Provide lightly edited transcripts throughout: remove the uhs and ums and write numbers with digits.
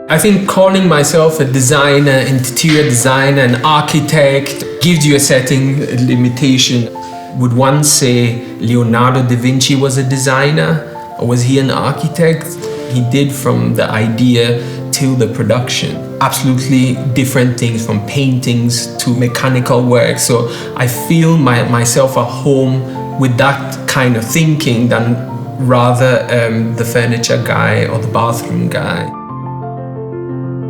I think calling myself a designer, interior designer, an architect gives you a certain limitation. Would one say Leonardo da Vinci was a designer, or was he an architect? He did from the idea till the production. Absolutely different things, from paintings to mechanical work. So I feel myself at home with that kind of thinking than rather the furniture guy or the bathroom guy.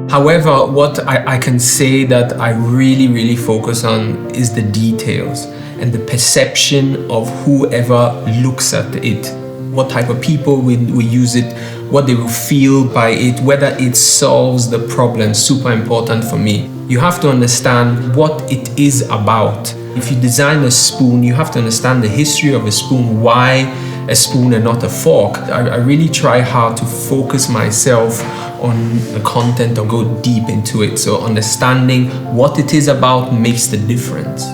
However, what I can say that I really focus on is the details and the perception of whoever looks at it. What type of people will use it, what they will feel by it, whether it solves the problem. Super important for me. You have to understand what it is about. If you design a spoon, you have to understand the history of a spoon, why a spoon and not a fork. I really try hard to focus myself on the content or go deep into it. So understanding what it is about makes the difference.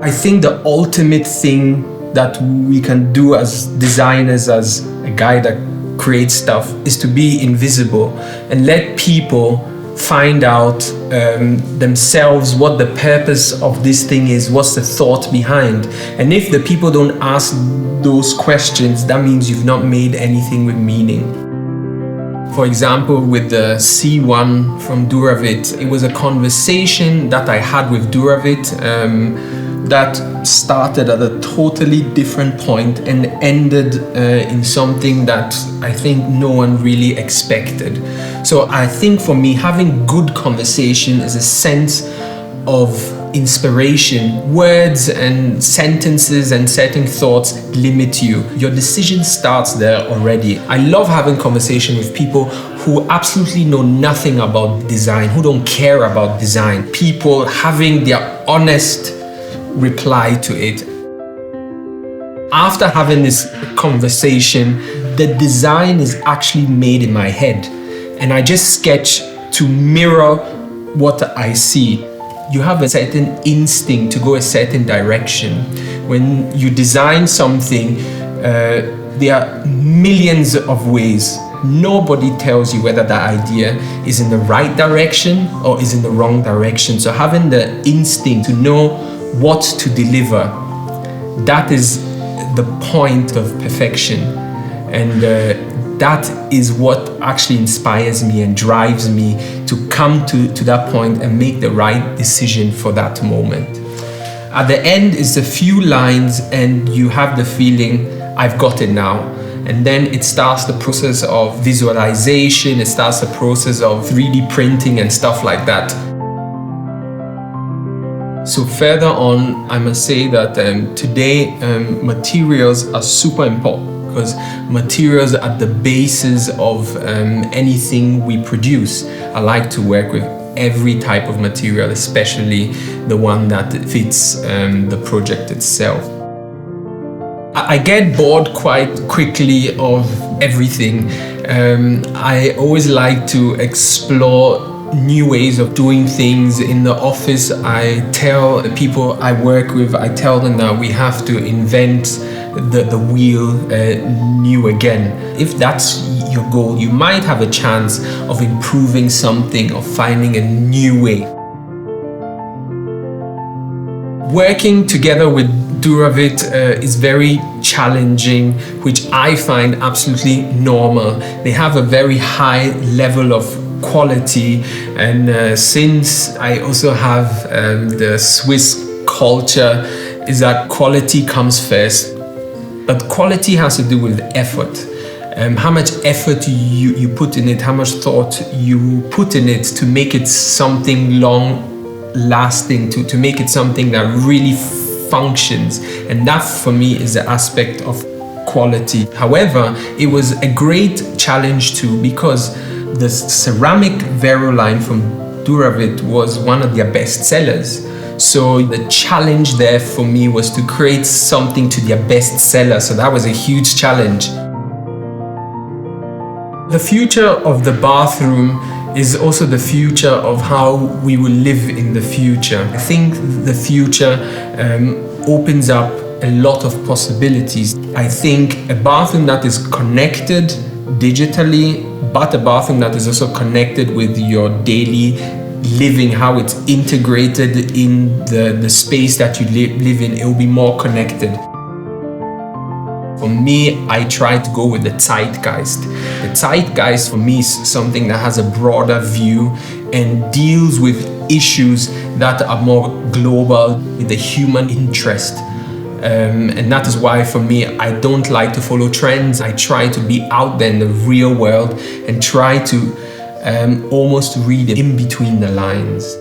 I think the ultimate thing that we can do as designers, as a guy that creates stuff, is to be invisible and let people find out themselves what the purpose of this thing is, what's the thought behind. And if the people don't ask those questions, that means you've not made anything with meaning. For example, with the C1 from Duravit, it was a conversation that I had with Duravit that started at a totally different point and ended in something that I think no one really expected. So I think for me, having good conversation is a sense of inspiration. Words and sentences and certain thoughts limit you. Your decision starts there already. I love having conversation with people who absolutely know nothing about design, who don't care about design. People having their honest reply to it. After having this conversation, the design is actually made in my head, and I just sketch to mirror what I see. You have a certain instinct to go a certain direction. When you design something, there are millions of ways. Nobody tells you whether that idea is in the right direction or is in the wrong direction. So having the instinct to know what to deliver, that is the point of perfection. And that is what actually inspires me and drives me to come to that point and make the right decision for that moment. At the end is a few lines and you have the feeling, I've got it now. And then it starts the process of visualization, it starts the process of 3D printing and stuff like that. So further on, I must say that today materials are super important, because materials are the basis of anything we produce. I like to work with every type of material, especially the one that fits the project itself. I get bored quite quickly of everything. I always like to explore new ways of doing things. In the office, I tell the people I work with, I tell them that we have to invent the wheel new again. If that's your goal, you might have a chance of improving something, of finding a new way. Working together with Duravit is very challenging, which I find absolutely normal. They have a very high level of quality, and since I also have the Swiss culture, is that quality comes first. But quality has to do with effort. How much effort you put in it, how much thought you put in it to make it something long lasting, to make it something that really functions. And that for me is the aspect of quality. However, it was a great challenge too, because the ceramic Vero line from Duravit was one of their best sellers. So the challenge there for me was to create something to their best seller. So that was a huge challenge. The future of the bathroom is also the future of how we will live in the future. I think the future opens up a lot of possibilities. I think a bathroom that is connected digitally, but a bathroom that is also connected with your daily living, how it's integrated in the space that you live in. It will be more connected. For me, I try to go with the zeitgeist. The zeitgeist for me is something that has a broader view and deals with issues that are more global with the human interest. And that is why for me, I don't like to follow trends. I try to be out there in the real world and try to almost read in between the lines.